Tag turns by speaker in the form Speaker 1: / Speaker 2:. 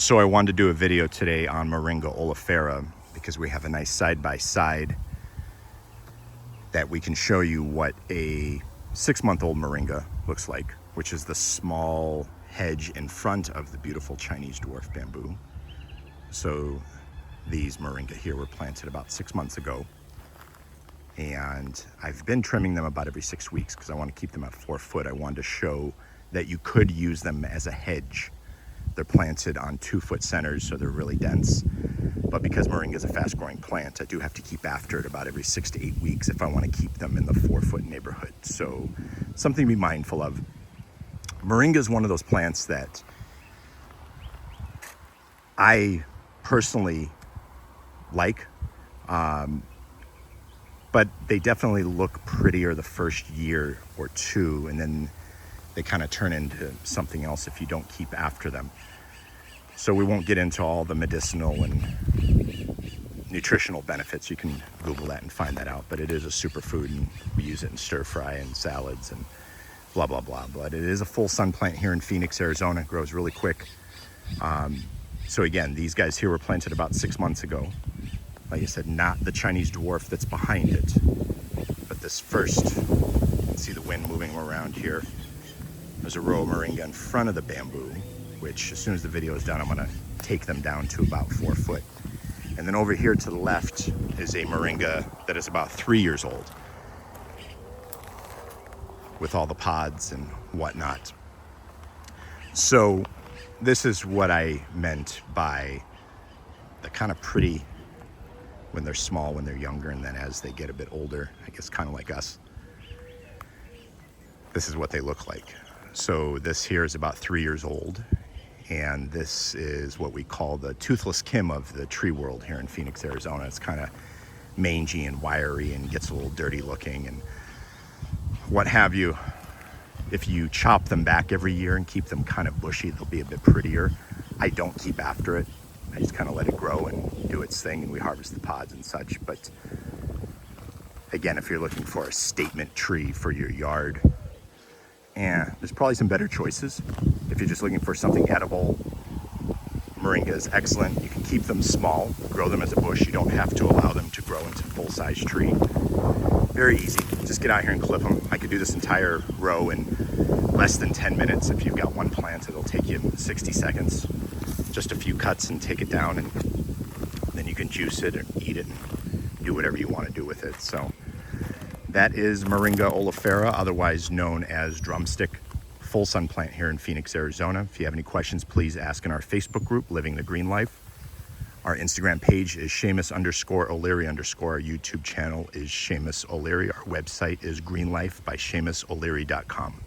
Speaker 1: So I wanted to do a video today on moringa oleifera because we have a nice side-by-side that we can show you what a 6-month-old moringa looks like, which is the small hedge in front of the beautiful Chinese dwarf bamboo. So these moringa here were planted about 6 months ago, and I've been trimming them about every 6 weeks because I want to keep them at 4 foot. I wanted to show that you could use them as a hedge. They're planted on 2-foot centers, so they're really dense. But because moringa is a fast-growing plant, I do have to keep after it about every 6 to 8 weeks if I want to keep them in the 4-foot neighborhood. So something to be mindful of. Moringa is one of those plants that I personally like, but they definitely look prettier the first year or two, and then they kind of turn into something else if you don't keep after them. So we won't get into all the medicinal and nutritional benefits. You can Google that and find that out, but it is a superfood, and we use it in stir fry and salads and blah, blah, blah. But it is a full sun plant here in Phoenix, Arizona. It grows really quick. So again, these guys here were planted about 6 months ago. Like I said, not the Chinese dwarf that's behind it, but this first. You can see the wind moving around here. There's a row of moringa in front of the bamboo, which as soon as the video is done, I'm gonna take them down to about 4 foot. And then over here to the left is a moringa that is about 3 years old, with all the pods and whatnot. So this is what I meant by the kind of pretty when they're small, when they're younger, and then as they get a bit older, I guess kind of like us, this is what they look like. So this here is about 3 years old, and this is what we call the toothless Kim of the tree world here in Phoenix, Arizona. It's kind of mangy and wiry and gets a little dirty looking and what have you. If you chop them back every year and keep them kind of bushy, they'll be a bit prettier. I don't keep after it. I just kind of let it grow and do its thing, and we harvest the pods and such. But again, if you're looking for a statement tree for your yard, there's probably some better choices. If you're just looking for something edible, moringa is excellent. You can keep them small, grow them as a bush. You don't have to allow them to grow into a full-size tree. Very easy. Just get out here and clip them. I could do this entire row in less than 10 minutes. If you've got one plant, it'll take you 60 seconds. Just a few cuts and take it down, and then you can juice it and eat it and do whatever you want to do with it. So that is moringa oleifera, otherwise known as drumstick, full sun plant here in Phoenix, Arizona. If you have any questions, please ask in our Facebook group, Living the Green Life. Our Instagram page is Seamus_O'Leary_. Our YouTube channel is Seamus O'Leary. Our website is greenlifebyseamusoleary.com.